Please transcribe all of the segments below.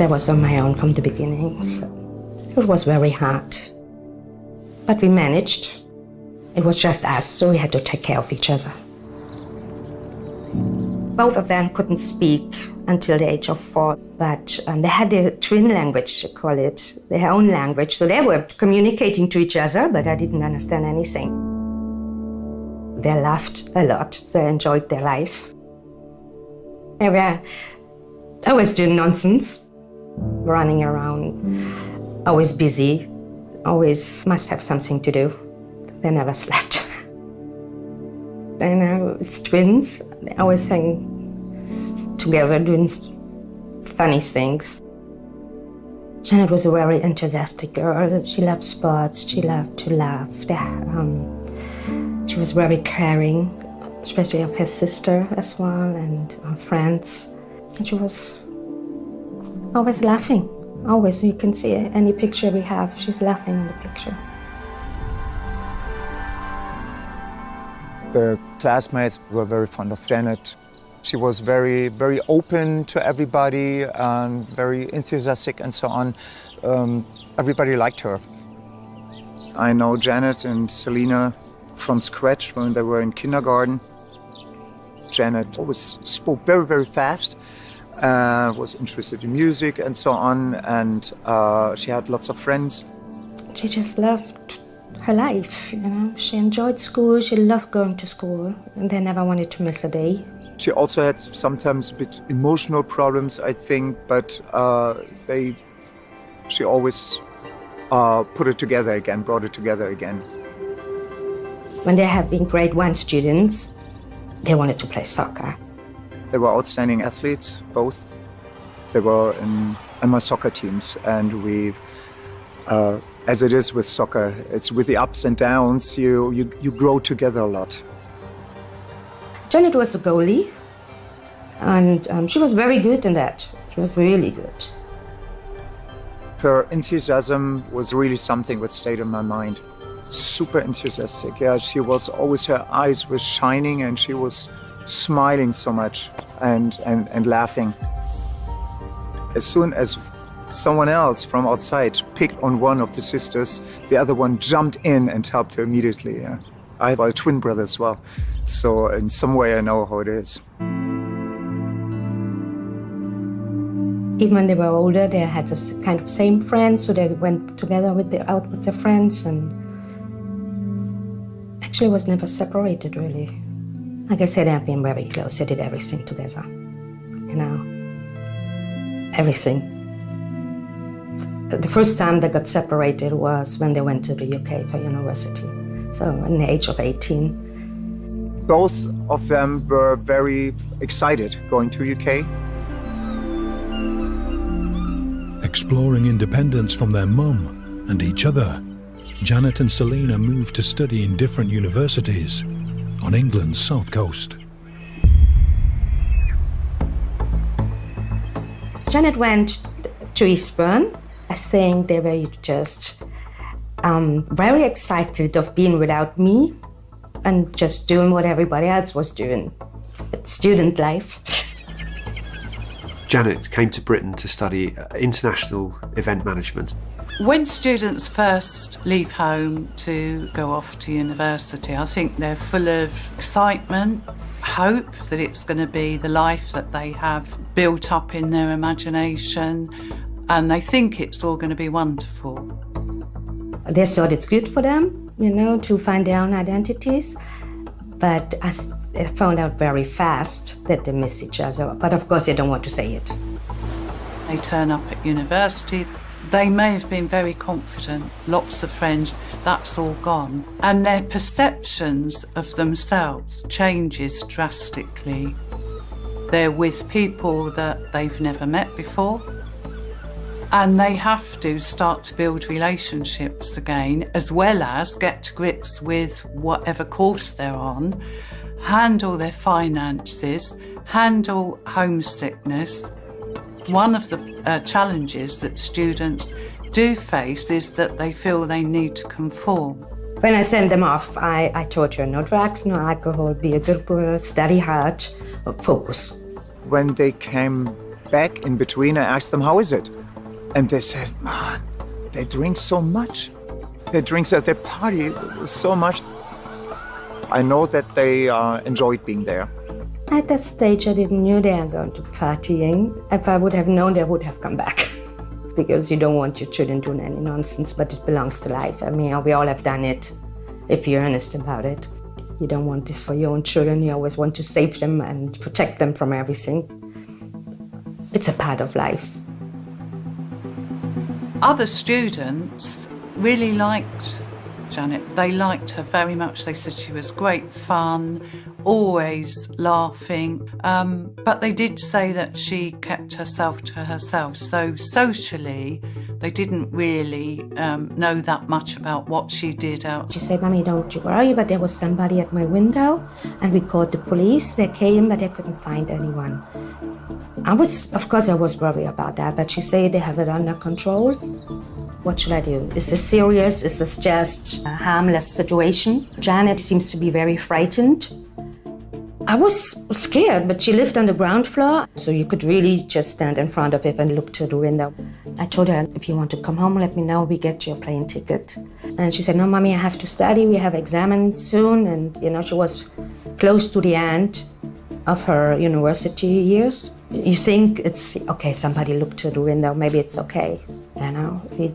I was on my own from the beginning, so it was very hard. But we managed. It was just us, so we had to take care of each other. Both of them couldn't speak until the age of 4, but they had their twin language, they call it, their own language. So they were communicating to each other, but I didn't understand anything. They laughed a lot, they enjoyed their life. They were always doing nonsense, running around, always busy, always must have something to do. They never slept. You know, it's twins. They always hang together doing funny things. Janet was a very enthusiastic girl. She loved sports. She loved to laugh. She was very caring, especially of her sister as well and her friends. And she was always laughing. Always, you can see any picture we have, she's laughing in the picture. The classmates were very fond of Janet. She was very, very open to everybody and very enthusiastic and so on. Everybody liked her. I know Janet and Selena from scratch when they were in kindergarten. Janet always spoke very, very fast, was interested in music and so on, and she had lots of friends. She just loved her life, you know. She enjoyed school, she loved going to school, and they never wanted to miss a day. She also had sometimes a bit emotional problems, I think, but she always put it together again, brought it together again. When they have been grade 1 students, they wanted to play soccer. They were outstanding athletes, both. They were in my soccer teams, and we, as it is with soccer, it's with the ups and downs, you grow together a lot. Janet was a goalie, and she was very good in that. She was really good. Her enthusiasm was really something that stayed in my mind. Super enthusiastic, yeah. She was always, her eyes were shining and she was smiling so much and laughing. As soon as someone else from outside picked on one of the sisters, the other one jumped in and helped her immediately. Yeah. I have a twin brother as well, so in some way I know how it is. Even when they were older, they had this kind of same friends, so they went together out with their friends, and actually was never separated, really. Like I said, they've been very close. They did everything together, you know, everything. The first time they got separated was when they went to the UK for university, so at the age of 18. Both of them were very excited going to UK. Exploring independence from their mum and each other, Janet and Selena moved to study in different universities on England's south coast. Janet went to Eastbourne. I think they were just very excited of being without me and just doing what everybody else was doing. It's student life. Janet came to Britain to study international event management. When students first leave home to go off to university, I think they're full of excitement, hope that it's going to be the life that they have built up in their imagination, and they think it's all going to be wonderful. They thought it's good for them, you know, to find their own identities, but I found out very fast that they miss each other, but of course they don't want to say it. They turn up at university, they may have been very confident, lots of friends, that's all gone. And their perceptions of themselves changes drastically. They're with people that they've never met before, and they have to start to build relationships again, as well as get to grips with whatever course they're on, handle their finances, handle homesickness. One of the challenges that students do face is that they feel they need to conform. When I sent them off, I told her no drugs, no alcohol, be a good girl, study hard, focus. When they came back in between and asked them, how is it? And they said, man, they drink so much. They drink at their party so much. I know that they enjoyed being there. At that stage, I didn't know they were going to partying. If I would have known, they would have come back. Because you don't want your children doing any nonsense, but it belongs to life. I mean, we all have done it, if you're honest about it. You don't want this for your own children. You always want to save them and protect them from everything. It's a part of life. Other students really liked Janet. They liked her very much. They said she was great fun, always laughing. But they did say that she kept herself to herself. So socially, they didn't really know that much about what she did out. She said, Mommy, don't you worry, but there was somebody at my window and we called the police. They came, but they couldn't find anyone. Of course I was worried about that, but she said they have it under control. What should I do? Is this serious? Is this just a harmless situation? Janet seems to be very frightened. I was scared, but she lived on the ground floor, so you could really just stand in front of it and look through the window. I told her, if you want to come home, let me know, we get you a plane ticket. And she said, no, Mommy, I have to study, we have exams soon. And, she was close to the end of her university years. You think it's, okay, somebody looked through the window, maybe it's okay.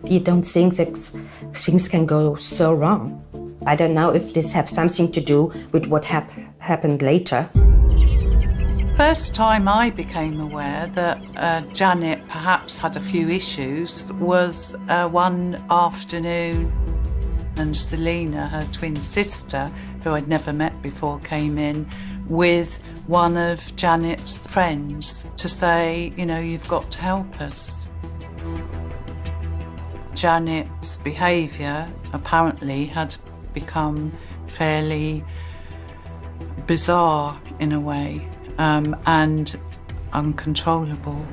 You don't think that things can go so wrong. I don't know if this has something to do with what happened later. First time I became aware that Janet perhaps had a few issues was one afternoon, and Selina, her twin sister, who I'd never met before, came in with one of Janet's friends to say, you've got to help us. Janet's behaviour apparently had become fairly bizarre in a way, and uncontrollable.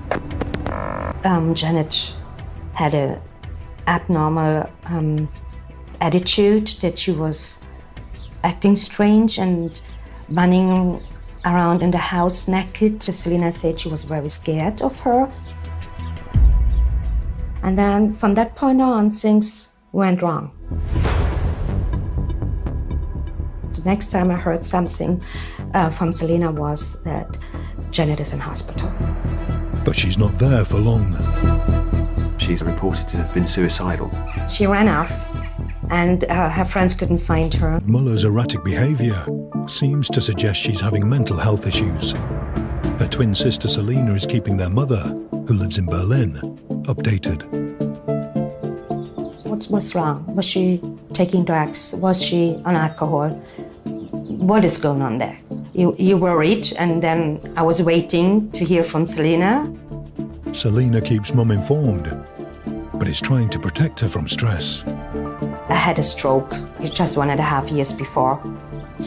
Janet had an abnormal attitude, that she was acting strange and running around in the house naked. Selina said she was very scared of her. And then from that point on, things went wrong. The next time I heard something from Selina was that Janet is in hospital. But she's not there for long. She's reported to have been suicidal. She ran off, and her friends couldn't find her. Muller's erratic behaviour seems to suggest she's having mental health issues. Her twin sister Selina is keeping their mother, who lives in Berlin, updated. What's wrong? Was she taking drugs? Was she on alcohol? What is going on there? You worried, and then I was waiting to hear from Selina. Selina keeps Mum informed, but is trying to protect her from stress. I had a stroke just 1.5 years before,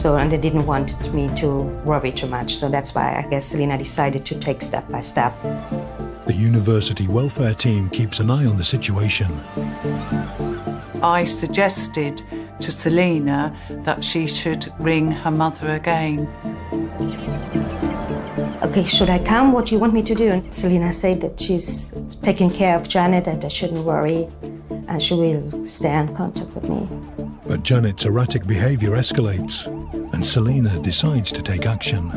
and they didn't want me to worry too much, so that's why I guess Selina decided to take step by step. The university welfare team keeps an eye on the situation. I suggested to Selina that she should ring her mother again. Okay, should I come? What do you want me to do? And Selina said that she's taking care of Janet and I shouldn't worry, and she will stay in contact with me. But Janet's erratic behaviour escalates, and Selina decides to take action.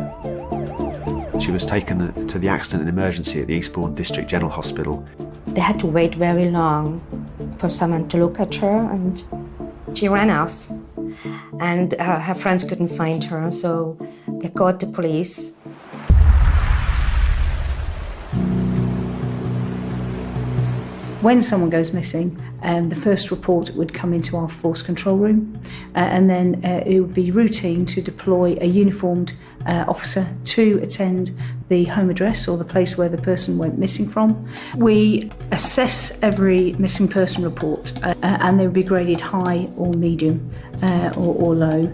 She was taken to the accident and emergency at the Eastbourne District General Hospital. They had to wait very long for someone to look at her, and she ran off. And her friends couldn't find her, so they called the police. When someone goes missing, the first report would come into our force control room, and then it would be routine to deploy a uniformed officer to attend the home address or the place where the person went missing from. We assess every missing person report, and they would be graded high or medium or low.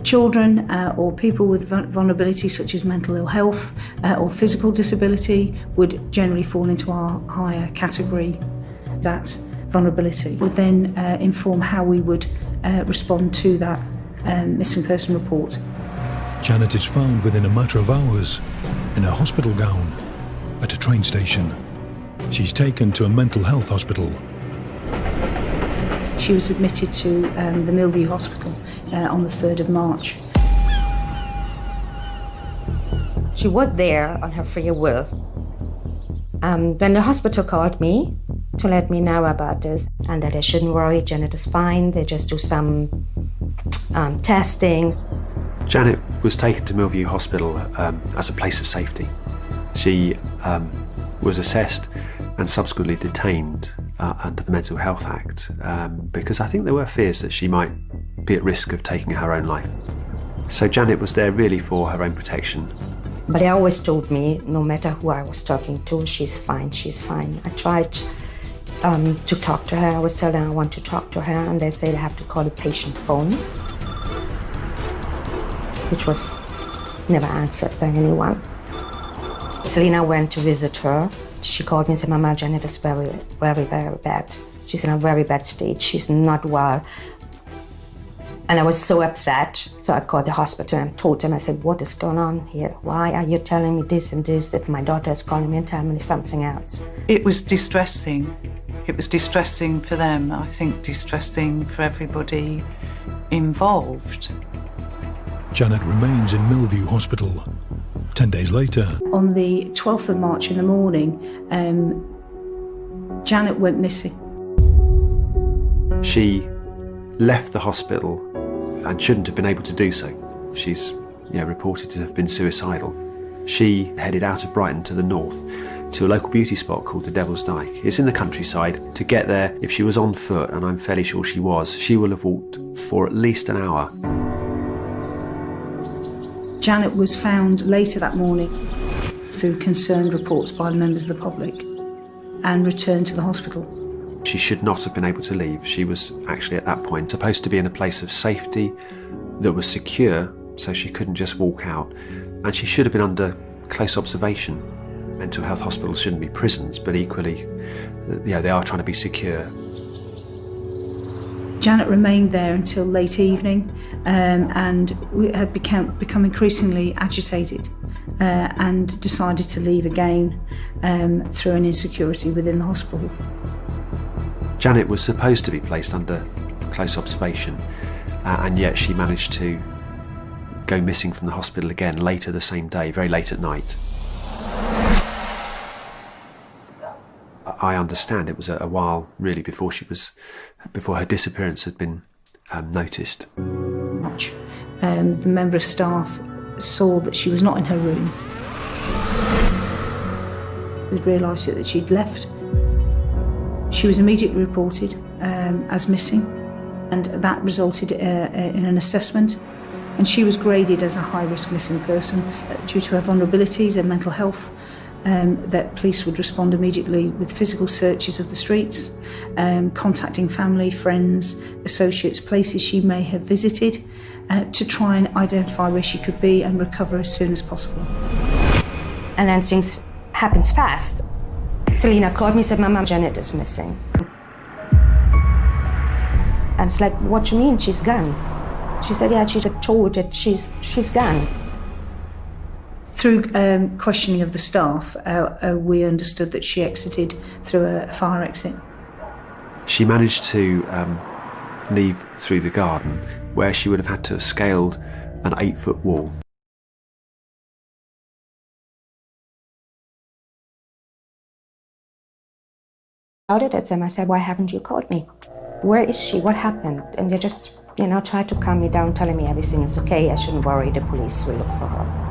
Children or people with vulnerability such as mental ill health or physical disability would generally fall into our higher category. That vulnerability would then inform how we would respond to that missing person report. Janet is found within a matter of hours in a hospital gown, At a train station, she's taken to a mental health hospital. She was admitted to the Millview Hospital on the 3rd of March. She was there on her free will. When the hospital called me to let me know about this and that I shouldn't worry, Janet is fine, they just do some testing. Janet was taken to Millview Hospital as a place of safety. She was assessed and subsequently detained under the Mental Health Act because I think there were fears that she might be at risk of taking her own life. So Janet was there really for her own protection. But they always told me, no matter who I was talking to, she's fine, she's fine. I tried to talk to her. I was telling them I want to talk to her, and they say they have to call the patient phone, which was never answered by anyone. Selena went to visit her. She called me and said, Mama, Janet is very, very, very bad. She's in a very bad state. She's not well. And I was so upset. So I called the hospital and told them, I said, what is going on here? Why are you telling me this and this if my daughter is calling me and telling me something else? It was distressing. It was distressing for them. I think distressing for everybody involved. Janet remains in Millview Hospital. 10 days later, On the 12th of March in the morning, Janet went missing. She left the hospital and shouldn't have been able to do so. She's reported to have been suicidal. She headed out of Brighton to the north to a local beauty spot called the Devil's Dyke. It's in the countryside. To get there, if she was on foot, and I'm fairly sure she was, she will have walked for at least an hour. Janet was found later that morning through concerned reports by members of the public and returned to the hospital. She should not have been able to leave. She was actually at that point supposed to be in a place of safety that was secure, so she couldn't just walk out. And she should have been under close observation. Mental health hospitals shouldn't be prisons, but equally, they are trying to be secure. Janet remained there until late evening and had become increasingly agitated and decided to leave again through an insecurity within the hospital. Janet was supposed to be placed under close observation, and yet she managed to go missing from the hospital again later the same day, very late at night. I understand it was a while really before her disappearance had been noticed. The member of staff saw that she was not in her room. They realised that she'd left. She was immediately reported as missing, and that resulted in an assessment. And she was graded as a high-risk missing person due to her vulnerabilities and mental health. That police would respond immediately with physical searches of the streets, contacting family, friends, associates, places she may have visited, to try and identify where she could be and recover as soon as possible. And then things happens fast. Selena called me and said, Mama, Janet is missing. And it's like, what do you mean she's gone? She said, yeah, she's told that she's gone. Through questioning of the staff, we understood that she exited through a fire exit. She managed to leave through the garden, where she would have had to have scaled an 8-foot wall. I shouted at them. I said, why haven't you called me? Where is she? What happened? And they just, tried to calm me down, telling me everything is okay. I shouldn't worry. The police will look for her.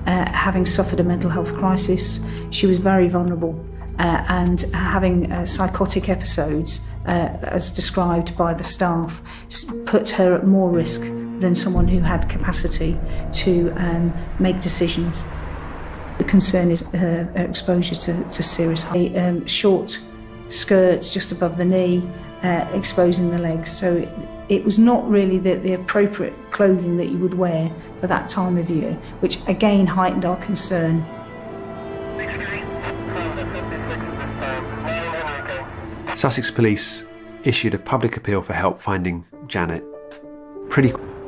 Having suffered a mental health crisis, she was very vulnerable, and having psychotic episodes, as described by the staff, put her at more risk than someone who had capacity to make decisions. The concern is her exposure to serious harm. Short skirts just above the knee, exposing the legs. So it was not really the appropriate clothing that you would wear for that time of year, which again heightened our concern. Sussex Police issued a public appeal for help finding Janet.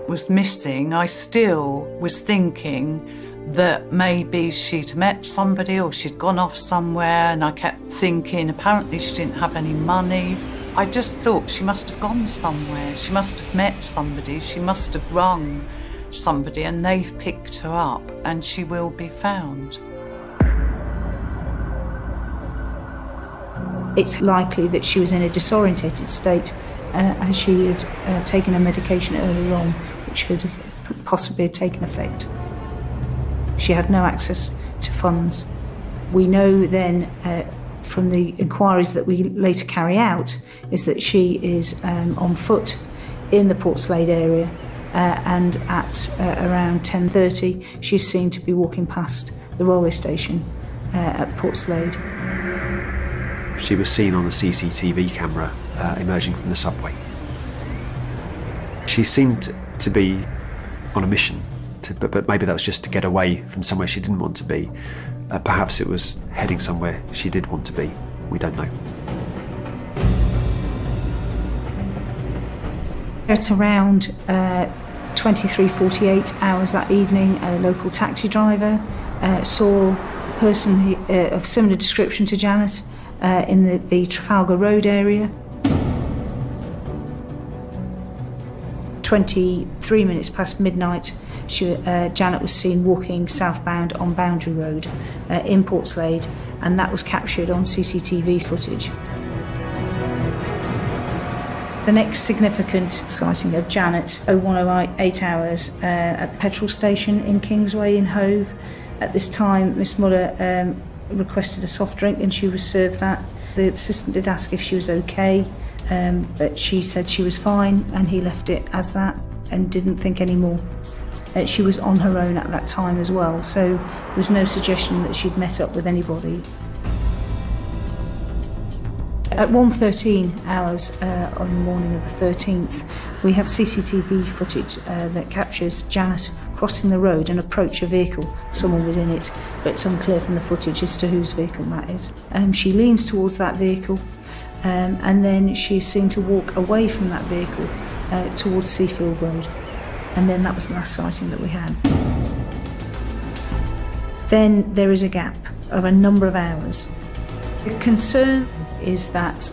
Was missing. I still was thinking that maybe she'd met somebody or she'd gone off somewhere, and I kept thinking apparently she didn't have any money. I just thought she must have gone somewhere, she must have met somebody, she must have rung somebody and they've picked her up and she will be found. It's likely that she was in a disorientated state as she had taken a medication earlier on, which could have possibly taken effect. She had no access to funds. We know then from the inquiries that we later carry out is that she is on foot in the Portslade area and at around 10:30 she's seen to be walking past the railway station at Portslade. She was seen on the CCTV camera emerging from the subway. She seemed to be on a mission, but maybe that was just to get away from somewhere she didn't want to be. Perhaps it was heading somewhere she did want to be. We don't know. At around 23:48 hours that evening, a local taxi driver saw a person of similar description to Janet in the Trafalgar Road area. 23 minutes past midnight, Janet was seen walking southbound on Boundary Road in Portslade, and that was captured on CCTV footage. The next significant sighting of Janet, 01:08 hours at the petrol station in Kingsway in Hove. At this time, Miss Muller requested a soft drink and she was served that. The assistant did ask if she was okay, but she said she was fine, and he left it as that and didn't think any more. She was on her own at that time as well, so there was no suggestion that she'd met up with anybody. At 1:13 hours on the morning of the 13th, we have CCTV footage that captures Janet crossing the road and approach a vehicle. Someone was in it, but it's unclear from the footage as to whose vehicle that is. She leans towards that vehicle, and then she's seen to walk away from that vehicle towards Seafield Road. And then that was the last sighting that we had. Then there is a gap of a number of hours. The concern is that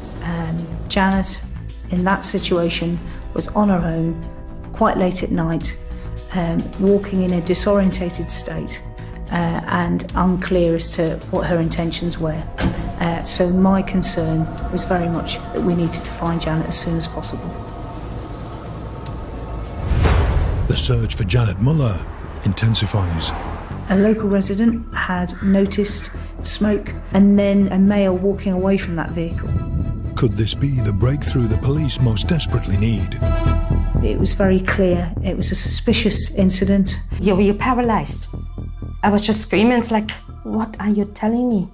Janet, in that situation, was on her own, quite late at night, walking in a disorientated state, and unclear as to what her intentions were. So my concern was very much that we needed to find Janet as soon as possible. The search for Janet Muller intensifies. A local resident had noticed smoke and then a male walking away from that vehicle. Could this be the breakthrough the police most desperately need? It was very clear it was a suspicious incident. You're paralyzed. I was just screaming. It's like, what are you telling me?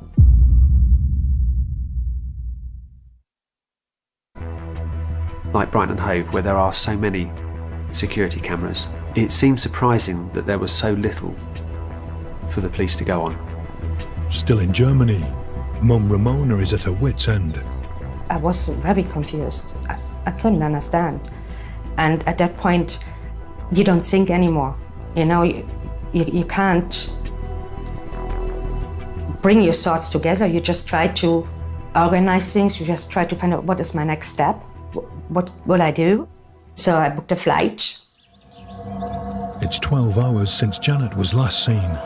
Like Brighton and Hove, where there are so many security cameras, it seems surprising that there was so little for the police to go on. Still in Germany, Mum Ramona is at her wit's end. I was very confused. I couldn't understand. And at that point, you don't think anymore. You know, you can't bring your thoughts together. You just try to organize things. You just try to find out what is my next step. What will I do? So I booked a flight. It's 12 hours since Janet was last seen.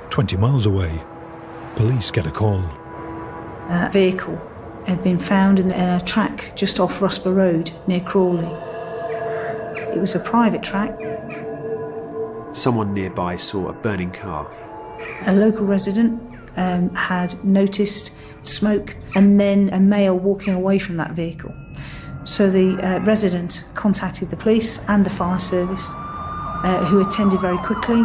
20 miles away, police get a call. A vehicle had been found in a track just off Rusper Road near Crawley. It was a private track. Someone nearby saw a burning car. A local resident had noticed smoke and then a male walking away from that vehicle. So the resident contacted the police and the fire service, who attended very quickly.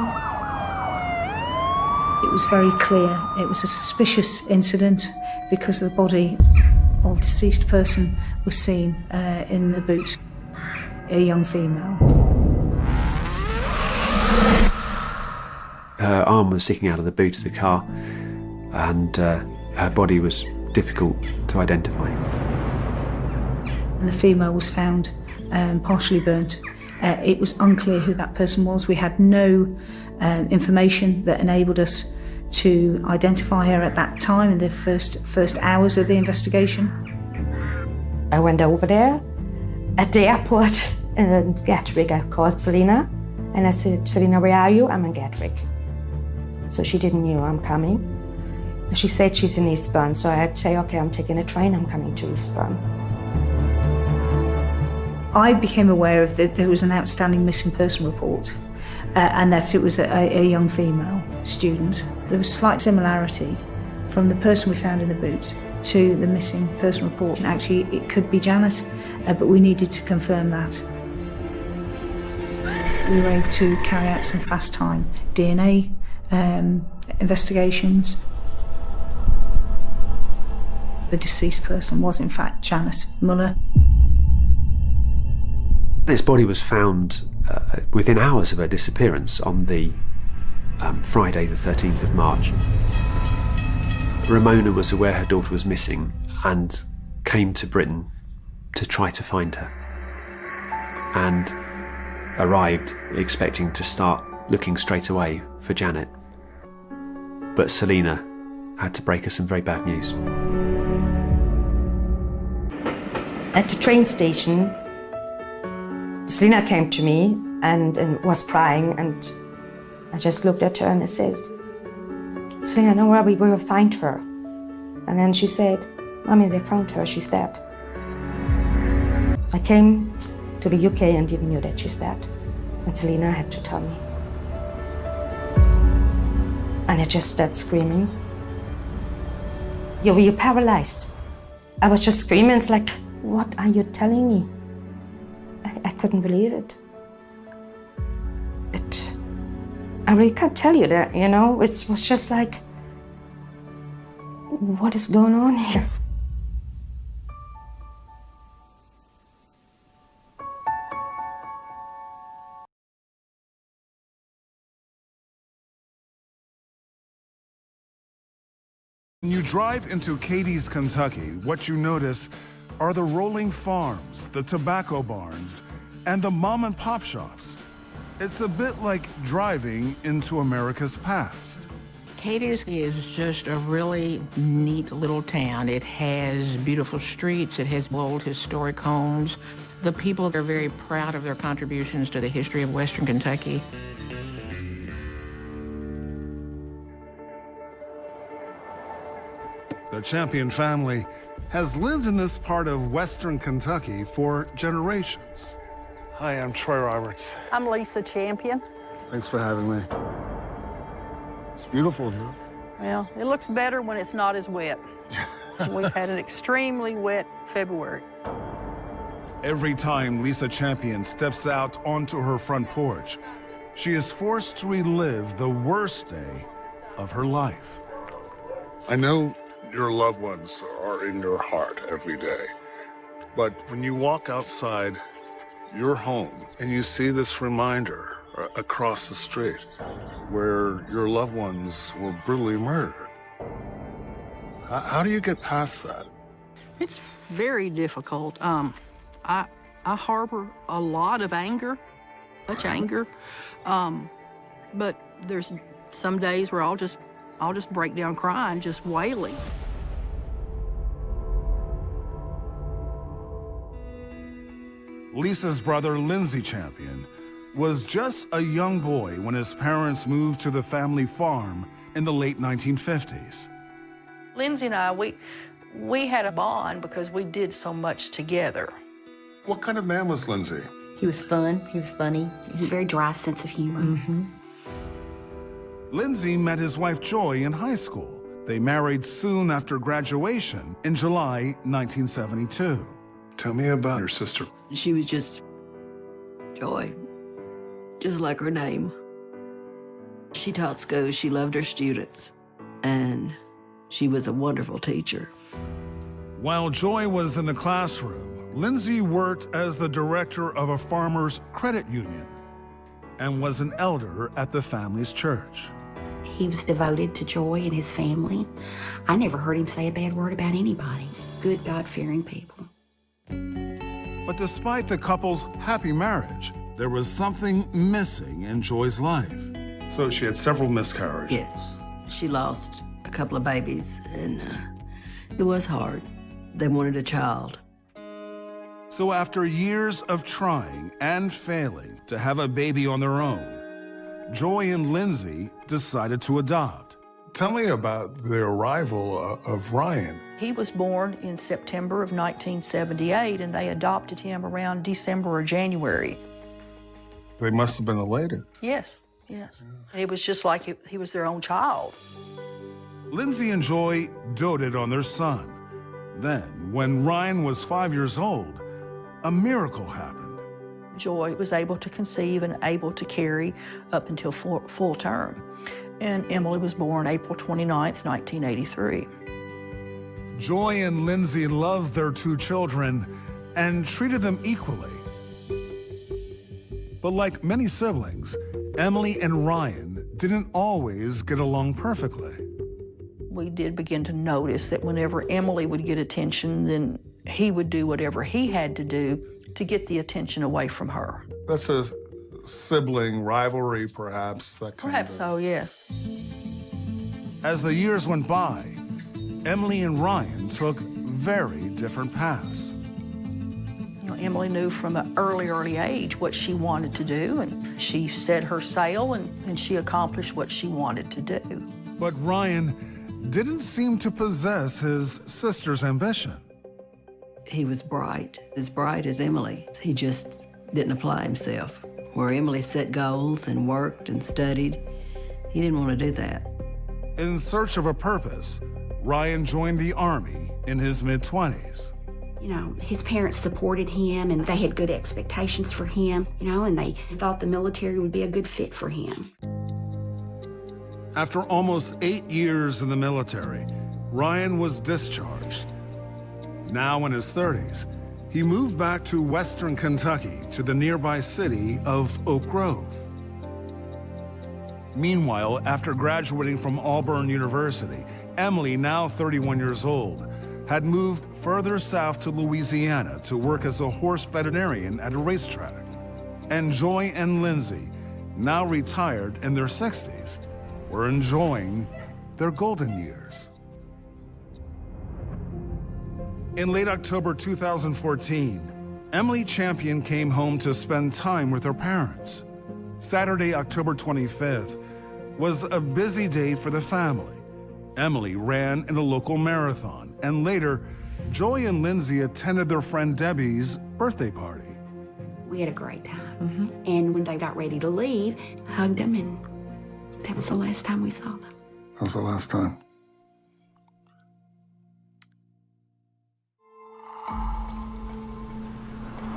It was very clear it was a suspicious incident because the body of a deceased person was seen in the boot, a young female. Her arm was sticking out of the boot of the car, and her body was difficult to identify. And the female was found partially burnt It was unclear who that person was. We had no information that enabled us to identify her at that time in the first hours of the investigation. I went over there at the airport in Gatwick. I called Selena and I said, Selena, where are you? I'm in Gatwick. So she didn't know I'm coming. She said she's in Eastbourne, so I'd say, okay, I'm taking a train, I'm coming to Eastbourne. I became aware of that there was an outstanding missing person report and that it was a young female student. There was slight similarity from the person we found in the boot to the missing person report. And actually, it could be Janet, but we needed to confirm that. We were able to carry out some fast time DNA investigations. The deceased person was in fact Janet Muller. Janet's body was found within hours of her disappearance on the Friday the 13th of March. Ramona was aware her daughter was missing and came to Britain to try to find her, and arrived expecting to start looking straight away for Janet. But Selena had to break her some very bad news. At the train station, Selena came to me and was crying, and I just looked at her and I said, Selena, don't worry, we will find her. And then she said, Mommy, they found her, she's dead. I came to the UK and didn't know that she's dead. And Selena had to tell me. And I just started screaming. You're paralyzed. I was just screaming, it's like, what are you telling me? I couldn't believe it. I really can't tell you that, you know? It was just like, what is going on here? When you drive into Cadiz, Kentucky, what you notice are the rolling farms, the tobacco barns, and the mom-and-pop shops. It's a bit like driving into America's past. Cadiz is just a really neat little town. It has beautiful streets, it has old historic homes. The people are very proud of their contributions to the history of Western Kentucky. The Champion family has lived in this part of Western Kentucky for generations. Hi, I'm Troy Roberts. I'm Lisa Champion. Thanks for having me. It's beautiful, huh? Well, it looks better when it's not as wet. We've had an extremely wet February. Every time Lisa Champion steps out onto her front porch, she is forced to relive the worst day of her life. I know your loved ones are in your heart every day, but when you walk outside your home and you see this reminder across the street where your loved ones were brutally murdered, how do you get past that? It's very difficult. I harbor a lot of anger, much anger, but there's some days where I'll just break down crying, just wailing. Lisa's brother, Lindsey Champion, was just a young boy when his parents moved to the family farm in the late 1950s. Lindsey and I, we had a bond because we did so much together. What kind of man was Lindsey? He was fun, he was funny. He has a very dry sense of humor. Mm-hmm. Lindsey met his wife Joy in high school. They married soon after graduation in July 1972. Tell me about your sister. She was just Joy, just like her name. She taught school, she loved her students, and she was a wonderful teacher. While Joy was in the classroom, Lindsey worked as the director of a farmers' credit union and was an elder at the family's church. He was devoted to Joy and his family. I never heard him say a bad word about anybody. Good, God-fearing people. But despite the couple's happy marriage, there was something missing in Joy's life. So she had several miscarriages. Yes. She lost a couple of babies, and it was hard. They wanted a child. So after years of trying and failing to have a baby on their own, Joy and Lindsey decided to adopt. Tell me about the arrival of Ryan. He was born in September of 1978, and they adopted him around December or January. They must have been elated. Yes, yes. And it was just like he was their own child. Lindsey and Joy doted on their son. Then, when Ryan was 5 years old, a miracle happened. Joy was able to conceive and able to carry up until full term. And Emily was born April 29th, 1983. Joy and Lindsey loved their two children and treated them equally. But like many siblings, Emily and Ryan didn't always get along perfectly. We did begin to notice that whenever Emily would get attention, then he would do whatever he had to do to get the attention away from her. That's a sibling rivalry, perhaps. That kind Perhaps of... so, yes. As the years went by, Emily and Ryan took very different paths. You know, Emily knew from an early age what she wanted to do, and she set her sail, and she accomplished what she wanted to do. But Ryan didn't seem to possess his sister's ambition. He was bright, as bright as Emily. He just didn't apply himself. Where Emily set goals and worked and studied, he didn't want to do that. In search of a purpose, Ryan joined the Army in his mid-20s. You know, his parents supported him, and they had good expectations for him, you know, and they thought the military would be a good fit for him. After almost 8 years in the military, Ryan was discharged. Now in his 30s, he moved back to Western Kentucky to the nearby city of Oak Grove. Meanwhile, after graduating from Auburn University, Emily, now 31 years old, had moved further south to Louisiana to work as a horse veterinarian at a racetrack. And Joy and Lindsey, now retired in their 60s, were enjoying their golden years. In late October 2014, Emily Champion came home to spend time with her parents. Saturday, October 25th, was a busy day for the family. Emily ran in a local marathon, and later, Joy and Lindsey attended their friend Debbie's birthday party. We had a great time. And when they got ready to leave, I hugged them, and that was the last time we saw them. That was the last time.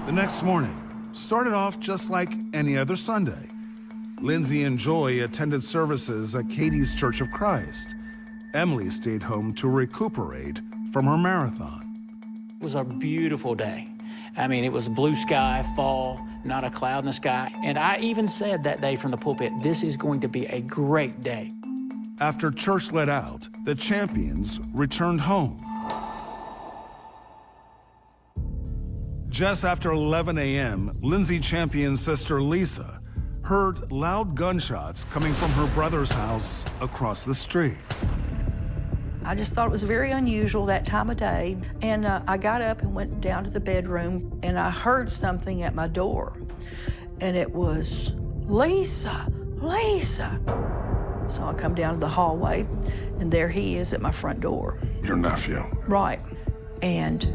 The next morning started off just like any other Sunday. Lindsey and Joy attended services at Katie's Church of Christ. Emily stayed home to recuperate from her marathon. It was a beautiful day. I mean, it was blue sky, fall, not a cloud in the sky. And I even said that day from the pulpit, this is going to be a great day. After church let out, the Champions returned home. Just after 11 a.m., Lindsey Champion's sister Lisa heard loud gunshots coming from her brother's house across the street. I just thought it was very unusual that time of day, and I got up and went down to the bedroom, and I heard something at my door, and it was, "Lisa, Lisa." So I come down to the hallway, and there he is at my front door. Your nephew. Right, and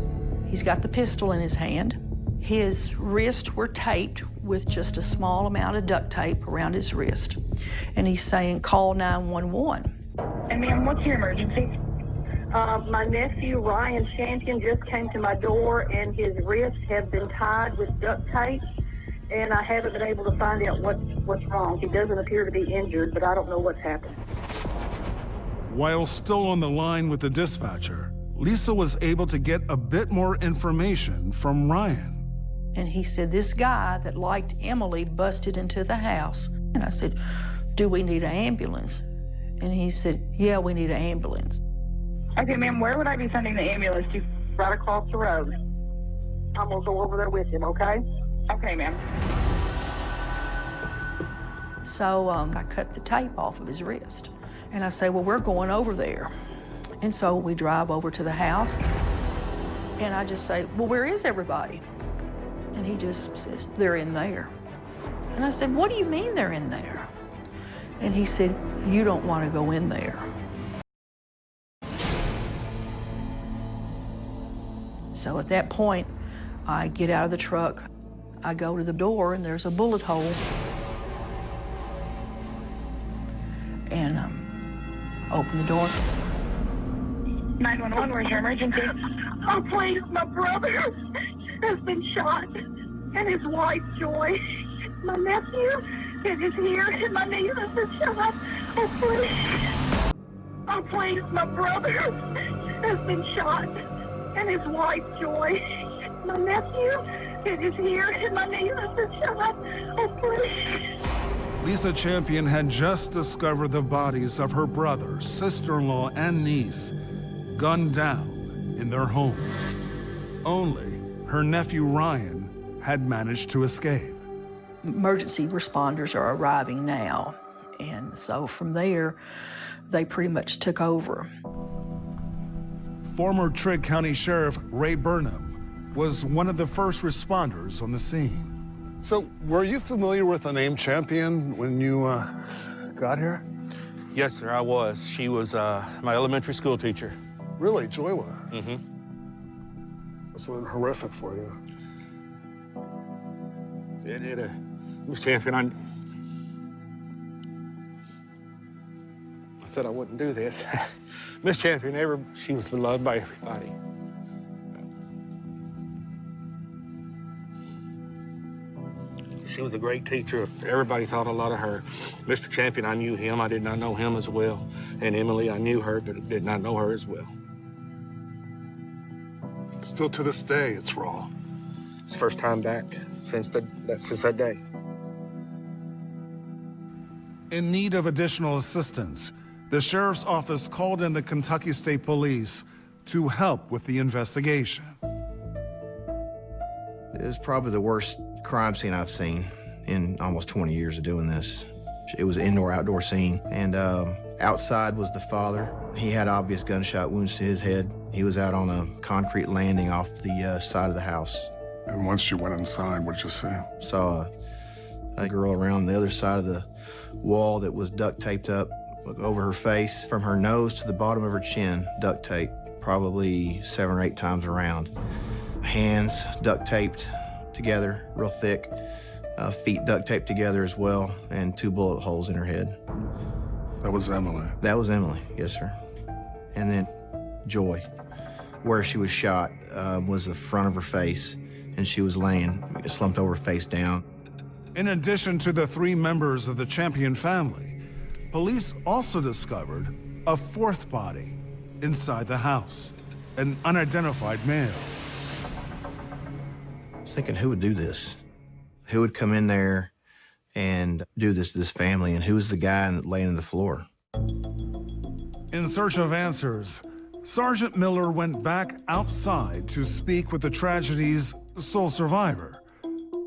he's got the pistol in his hand. His wrists were taped with just a small amount of duct tape around his wrist, and he's saying, "Call 911." Hey, ma'am, what's your emergency? My nephew, Ryan Champion, just came to my door, and his wrists have been tied with duct tape, and I haven't been able to find out what's wrong. He doesn't appear to be injured, but I don't know what's happened. While still on the line with the dispatcher, Lisa was able to get a bit more information from Ryan. And he said, this guy that liked Emily busted into the house. And I said, do we need an ambulance? And he said, yeah, we need an ambulance. Okay, ma'am, where would I be sending the ambulance to? Right across the road. I'm gonna go over there with him, okay? Okay, ma'am. So I cut the tape off of his wrist. And I say, well, we're going over there. And so we drive over to the house. And I just say, well, where is everybody? And he just says, they're in there. And I said, what do you mean they're in there? And he said, you don't want to go in there. So at that point, I get out of the truck, I go to the door, and there's a bullet hole. And open the door. 911, where's your emergency? Oh, please, my brother has been shot, and his wife, Joy. My nephew is here, and my niece has been shot. Oh, please. Oh, please, my brother has been shot, and his wife, Joy. My nephew is here, and my niece has been shot. Oh, please. Lisa Champion had just discovered the bodies of her brother, sister-in-law, and niece gunned down in their home. Only her nephew Ryan had managed to escape. Emergency responders are arriving now, and so from there, they pretty much took over. Former Trigg County Sheriff Ray Burnham was one of the first responders on the scene. So, were you familiar with the name Champion when you got here? Yes, sir, I was. She was my elementary school teacher. Really? Joy was? Mm-hmm. That's been horrific for you. It Miss Champion, I said I wouldn't do this. Miss Champion, she was beloved by everybody. She was a great teacher. Everybody thought a lot of her. Mr. Champion, I knew him. I did not know him as well. And Emily, I knew her, but did not know her as well. Still to this day, it's raw. It's the first time back since that day. In need of additional assistance, the sheriff's office called in the Kentucky State Police to help with the investigation. It was probably the worst crime scene I've seen in almost 20 years of doing this. It was an indoor-outdoor scene, and outside was the father. He had obvious gunshot wounds to his head. He was out on a concrete landing off the side of the house. And once you went inside, what did you see? Saw a girl around the other side of the wall that was duct taped up over her face, from her nose to the bottom of her chin, duct tape, probably 7 or 8 times around. Hands duct taped together, real thick. Feet duct taped together as well, and 2 bullet holes in her head. That was Emily? That was Emily, yes, sir. And then Joy, where she was shot, was the front of her face, and she was laying slumped over face down. In addition to the 3 members of the Champion family, police also discovered a 4th body inside the house, an unidentified male. I was thinking, who would do this? Who would come in there and do this to this family, and who was the guy laying on the floor? In search of answers, Sergeant Miller went back outside to speak with the tragedy's sole survivor.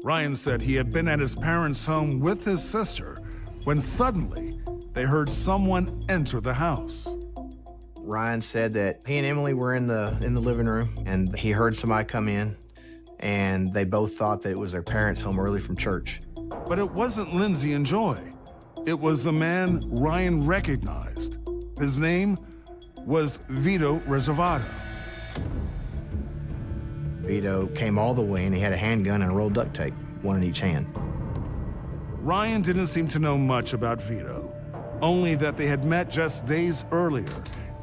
Ryan said he had been at his parents' home with his sister when suddenly they heard someone enter the house. Ryan said that he and Emily were in the living room, and he heard somebody come in, and they both thought that it was their parents home early from church. But it wasn't Lindsey and Joy. It was a man Ryan recognized. His name was Vito Riservato. Vito came all the way, and he had a handgun and a roll of duct tape, one in each hand. Ryan didn't seem to know much about Vito, only that they had met just days earlier,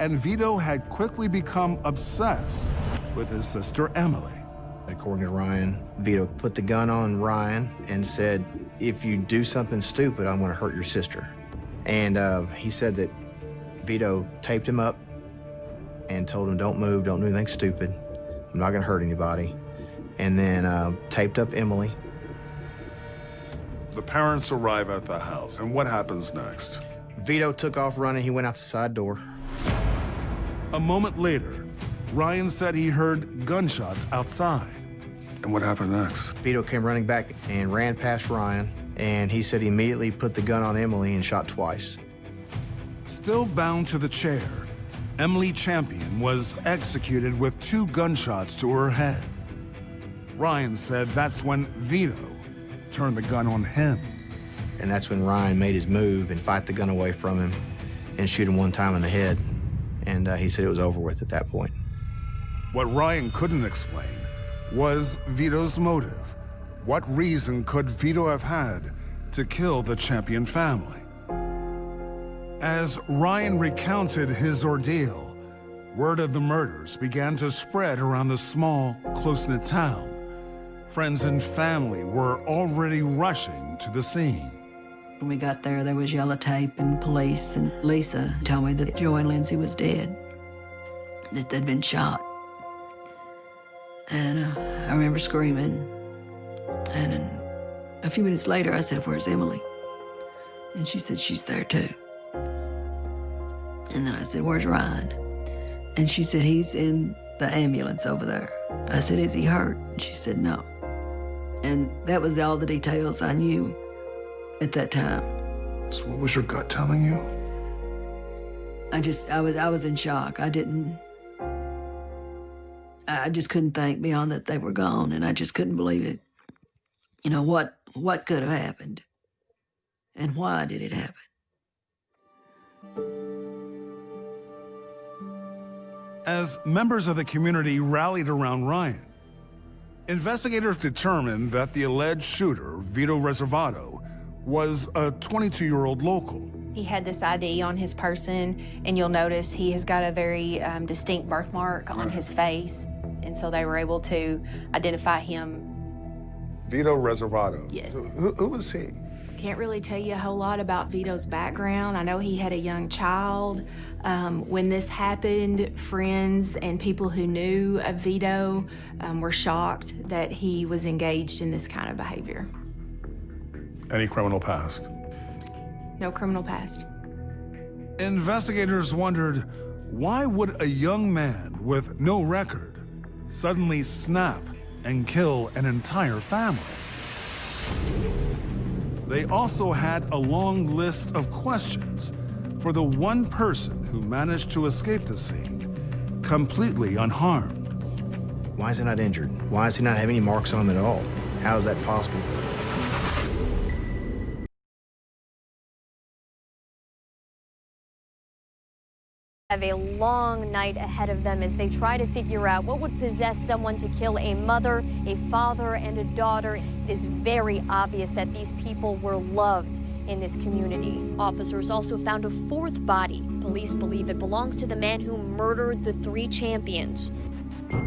and Vito had quickly become obsessed with his sister Emily. According to Ryan, Vito put the gun on Ryan and said, if you do something stupid, I'm going to hurt your sister. And he said that Vito taped him up and told him, don't move, don't do anything stupid. I'm not going to hurt anybody. And then taped up Emily. The parents arrive at the house, and what happens next? Vito took off running. He went out the side door. A moment later, Ryan said he heard gunshots outside. And what happened next? Vito came running back and ran past Ryan And he said he immediately put the gun on Emily and shot twice. Still bound to the chair, Emily Champion was executed with 2 gunshots to her head. Ryan said that's when Vito turned the gun on him. And that's when Ryan made his move and fight the gun away from him and shoot him 1 time in the head. And he said it was over with at that point. What Ryan couldn't explain was Vito's motive. What reason could Vito have had to kill the Champion family? As Ryan recounted his ordeal, word of the murders began to spread around the small, close-knit town. Friends and family were already rushing to the scene. When we got there was yellow tape and police, and Lisa told me that Joy and Lindsey was dead, that they'd been shot. And I remember screaming. And a few minutes later, I said, "Where's Emily?" And she said, "She's there too." And then I said, "Where's Ryan?" And she said, "He's in the ambulance over there." I said, "Is he hurt?" And she said, "No." And that was all the details I knew at that time. So what was your gut telling you? I was in shock. I just couldn't think beyond that they were gone, and I just couldn't believe it. You know, what could have happened? And why did it happen? As members of the community rallied around Ryan, investigators determined that the alleged shooter, Vito Riservato, was a 22-year-old local. He had this ID on his person, and you'll notice he has got a very distinct birthmark on his face, and so they were able to identify him. Vito Riservato? Yes. Who was he? Can't really tell you a whole lot about Vito's background. I know he had a young child. When this happened, friends and people who knew of Vito were shocked that he was engaged in this kind of behavior. Any criminal past? No criminal past. Investigators wondered, why would a young man with no record suddenly snap and kill an entire family? They also had a long list of questions for the one person who managed to escape the scene completely unharmed. Why is he not injured? Why does he not have any marks on him at all? How is that possible? Have a long night ahead of them as they try to figure out what would possess someone to kill a mother, a father, and a daughter. It is very obvious that these people were loved in this community. Officers also found a 4th body. Police believe it belongs to the man who murdered the 3 champions.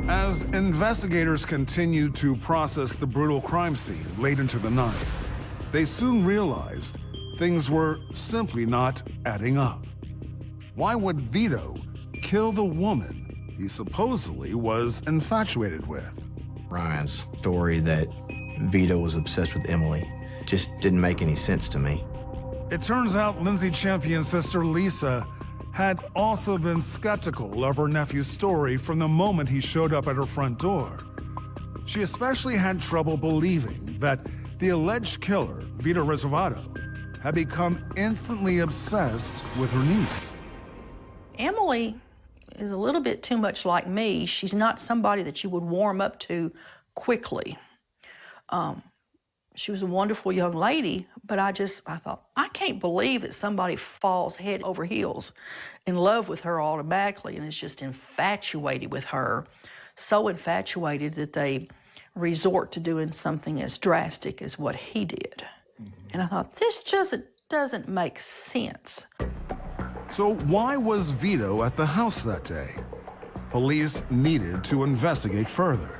As investigators continued to process the brutal crime scene late into the night, they soon realized things were simply not adding up. Why would Vito kill the woman he supposedly was infatuated with? Ryan's story that Vito was obsessed with Emily just didn't make any sense to me. It turns out Lindsey Champion's sister Lisa had also been skeptical of her nephew's story from the moment he showed up at her front door. She especially had trouble believing that the alleged killer, Vito Riservato, had become instantly obsessed with her niece. Emily is a little bit too much like me. She's not somebody that you would warm up to quickly. She was a wonderful young lady, but I thought, I can't believe that somebody falls head over heels in love with her automatically and is just infatuated with her, so infatuated that they resort to doing something as drastic as what he did. And I thought, this just doesn't make sense. So why was Vito at the house that day? Police needed to investigate further.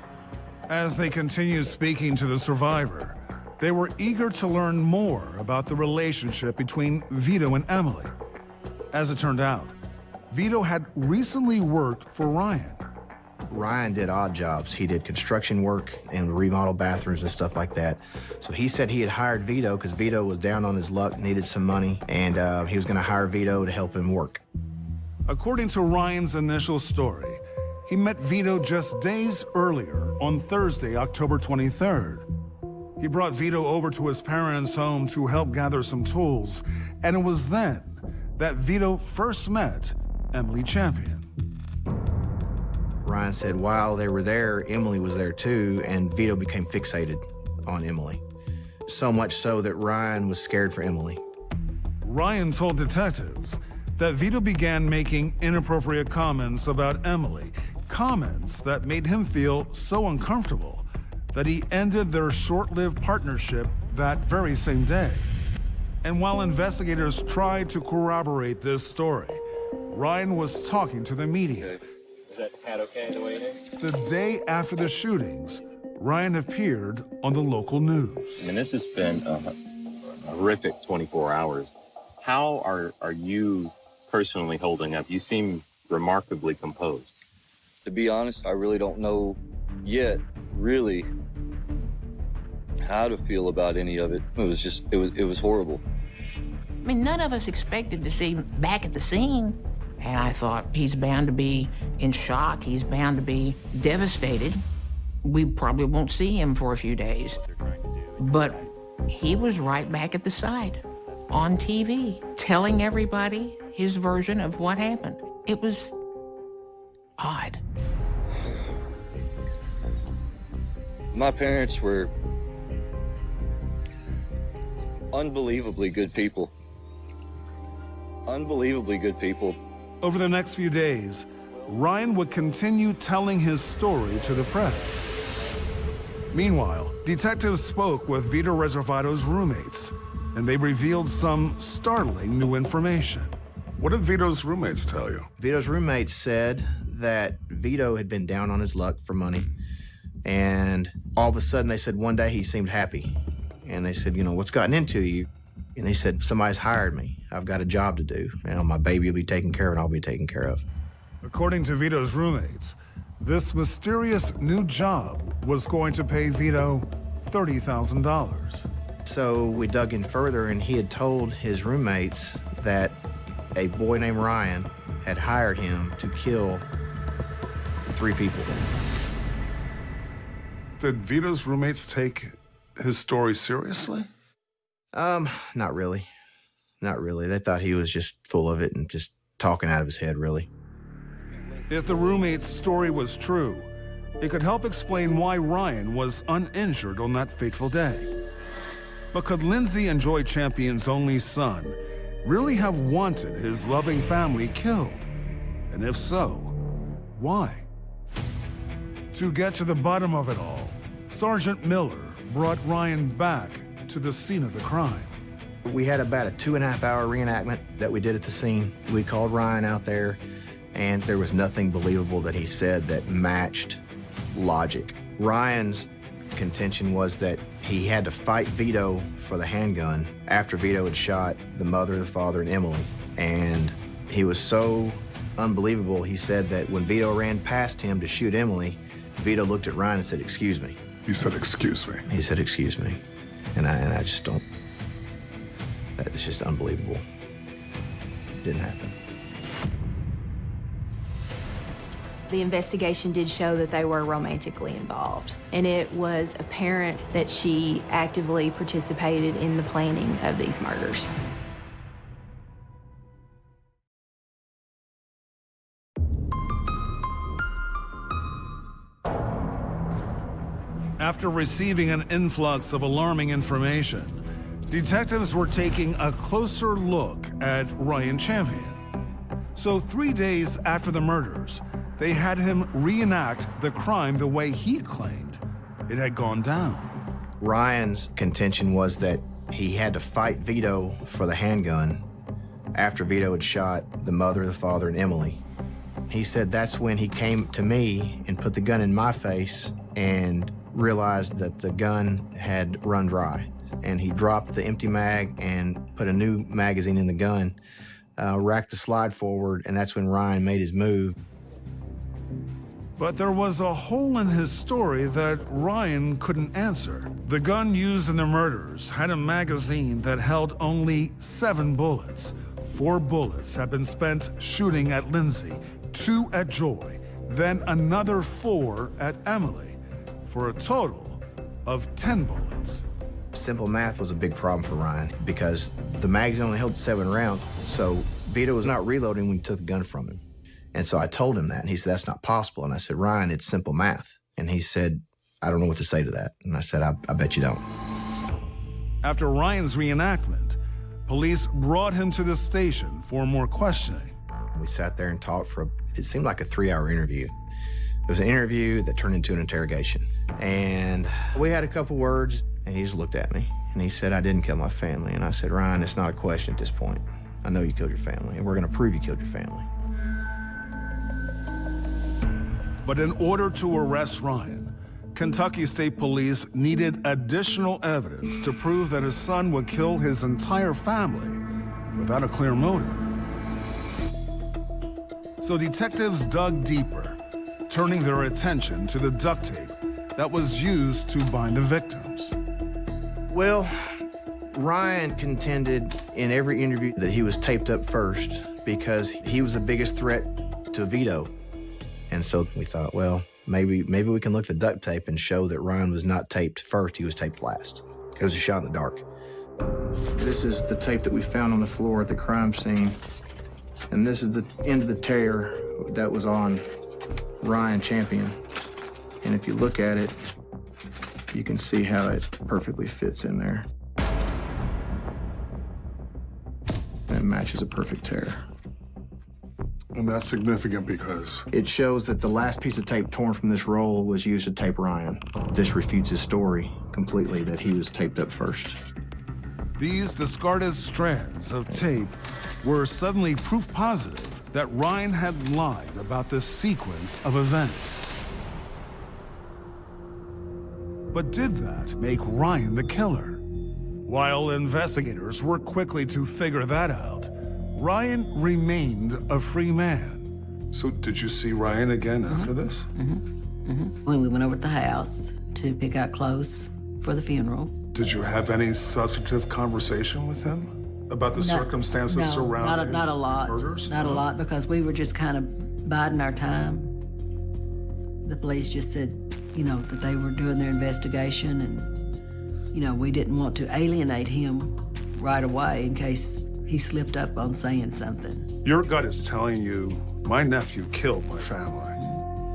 As they continued speaking to the survivor, they were eager to learn more about the relationship between Vito and Emily. As it turned out, Vito had recently worked for Ryan. Ryan did odd jobs. He did construction work and remodeled bathrooms and stuff like that. So he said he had hired Vito because Vito was down on his luck, needed some money, and he was going to hire Vito to help him work. According to Ryan's initial story, he met Vito just days earlier on Thursday, October 23rd. He brought Vito over to his parents' home to help gather some tools, and it was then that Vito first met Emily Champion. Ryan said while they were there, Emily was there too, and Vito became fixated on Emily. So much so that Ryan was scared for Emily. Ryan told detectives that Vito began making inappropriate comments about Emily, comments that made him feel so uncomfortable that he ended their short-lived partnership that very same day. And while investigators tried to corroborate this story, Ryan was talking to the media. Is that hat okay the way it is? The day after the shootings, Ryan appeared on the local news. I mean, this has been a horrific 24 hours. How are you personally holding up? You seem remarkably composed. To be honest, I really don't know yet, really, how to feel about any of it. It was horrible. I mean, none of us expected to see him back at the scene. And I thought, he's bound to be in shock. He's bound to be devastated. We probably won't see him for a few days. But he was right back at the site on TV, telling everybody his version of what happened. It was odd. My parents were unbelievably good people. Unbelievably good people. Over the next few days, Ryan would continue telling his story to the press. Meanwhile, detectives spoke with Vito Riservato's roommates, and they revealed some startling new information. What did Vito's roommates tell you? Vito's roommates said that Vito had been down on his luck for money, and all of a sudden they said one day he seemed happy. And they said, you know, what's gotten into you? And they said, somebody's hired me. I've got a job to do. You know, my baby will be taken care of and I'll be taken care of. According to Vito's roommates, this mysterious new job was going to pay Vito $30,000. So we dug in further, and he had told his roommates that a boy named Ryan had hired him to kill 3 people. Did Vito's roommates take his story seriously? Not really. Not really. They thought he was just full of it and just talking out of his head, really. If the roommate's story was true, it could help explain why Ryan was uninjured on that fateful day. But could Lindsey and Joy Champion's only son really have wanted his loving family killed? And if so, why? To get to the bottom of it all, Sergeant Miller brought Ryan back to the scene of the crime. We had about a 2.5-hour reenactment that we did at the scene. We called Ryan out there, and there was nothing believable that he said that matched logic. Ryan's contention was that he had to fight Vito for the handgun after Vito had shot the mother, the father, and Emily. And he was so unbelievable, he said that when Vito ran past him to shoot Emily, Vito looked at Ryan and said, "Excuse me." He said, "Excuse me." He said, "Excuse me." And I just don't, it's just unbelievable. It didn't happen. The investigation did show that they were romantically involved, and it was apparent that she actively participated in the planning of these murders. After receiving an influx of alarming information, detectives were taking a closer look at Ryan Champion. So 3 days after the murders, they had him reenact the crime the way he claimed it had gone down. Ryan's contention was that he had to fight Vito for the handgun after Vito had shot the mother, the father, and Emily. He said that's when he came to me and put the gun in my face and realized that the gun had run dry. And he dropped the empty mag and put a new magazine in the gun, racked the slide forward, and that's when Ryan made his move. But there was a hole in his story that Ryan couldn't answer. The gun used in the murders had a magazine that held only 7 bullets. 4 bullets had been spent shooting at Lindsey, 2 at Joy, then another 4 at Emily, for a total of 10 bullets. Simple math was a big problem for Ryan because the magazine only held 7 rounds, so Vito was not reloading when he took the gun from him. And so I told him that, and he said, that's not possible. And I said, Ryan, it's simple math. And he said, I don't know what to say to that. And I said, I bet you don't. After Ryan's reenactment, police brought him to the station for more questioning. We sat there and talked for, it seemed like a 3-hour interview. It was an interview that turned into an interrogation. And we had a couple words, and he just looked at me. And he said, I didn't kill my family. And I said, Ryan, it's not a question at this point. I know you killed your family, and we're going to prove you killed your family. But in order to arrest Ryan, Kentucky State Police needed additional evidence to prove that his son would kill his entire family without a clear motive. So detectives dug deeper, turning their attention to the duct tape that was used to bind the victims. Well, Ryan contended in every interview that he was taped up first because he was the biggest threat to Vito. And so we thought, well, maybe we can look at the duct tape and show that Ryan was not taped first, he was taped last. It was a shot in the dark. This is the tape that we found on the floor at the crime scene. And this is the end of the tear that was on Ryan Champion. And if you look at it, you can see how it perfectly fits in there. And it matches a perfect tear. And that's significant because? It shows that the last piece of tape torn from this roll was used to tape Ryan. This refutes his story completely that he was taped up first. These discarded strands of tape were suddenly proof positive that Ryan had lied about this sequence of events. But did that make Ryan the killer? While investigators worked quickly to figure that out, Ryan remained a free man. So did you see Ryan again after this? When we went over to the house to pick out clothes for the funeral. Did you have any substantive conversation with him about the circumstances surrounding not a lot. murders? Not a lot, because we were just kind of biding our time. The police just said, you know, that they were doing their investigation, and, you know, we didn't want to alienate him right away in case he slipped up on saying something. Your gut is telling you, my nephew killed my family.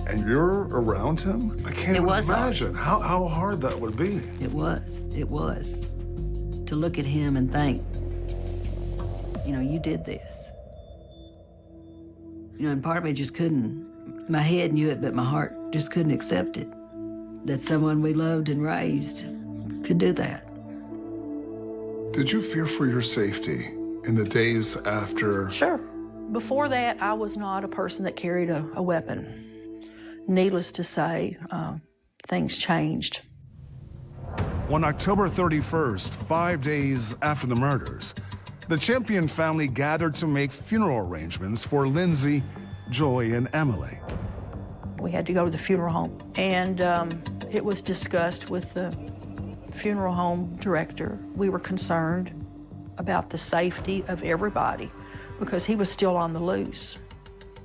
And you're around him? I can't even imagine how hard that would be. It was. To look at him and think, you know, you did this. You know, and part of me just couldn't. My head knew it, but my heart just couldn't accept it. That someone we loved and raised could do that. Did you fear for your safety in the days after? Sure. Before that, I was not a person that carried a weapon. Needless to say, things changed. On October 31st, 5 days after the murders, the Champion family gathered to make funeral arrangements for Lindsey, Joy, and Emily. We had to go to the funeral home, and it was discussed with the funeral home director. We were concerned about the safety of everybody because he was still on the loose.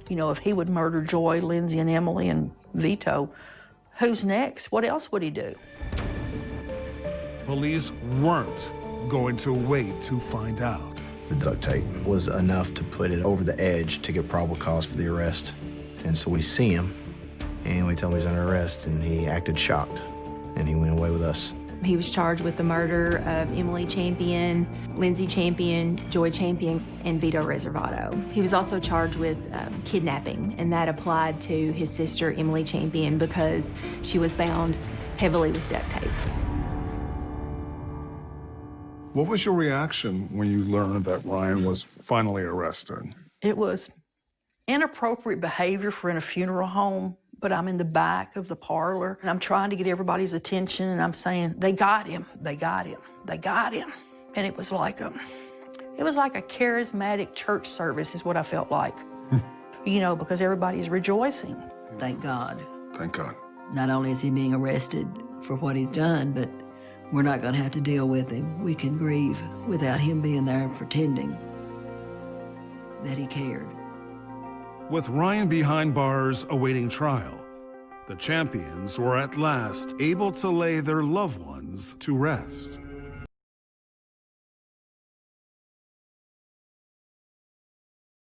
You know, if he would murder Joy, Lindsey, and Emily, and Vito, who's next? What else would he do? Police weren't going to wait to find out. The duct tape was enough to put it over the edge to get probable cause for the arrest. And so we see him, and we tell him he's under arrest, and he acted shocked, and he went away with us. He was charged with the murder of Emily Champion, Lindsey Champion, Joy Champion, and Vito Riservato. He was also charged with kidnapping, and that applied to his sister, Emily Champion, because she was bound heavily with duct tape. What was your reaction when you learned that Ryan was finally arrested? It was inappropriate behavior for in a funeral home, but I'm in the back of the parlor, and I'm trying to get everybody's attention, and I'm saying, they got him, they got him, they got him. And it was like a charismatic church service is what I felt like. You know, because everybody's rejoicing. Thank God. Thank God. Not only is he being arrested for what he's done, but we're not going to have to deal with him. We can grieve without him being there and pretending that he cared. With Ryan behind bars awaiting trial, the Champions were at last able to lay their loved ones to rest.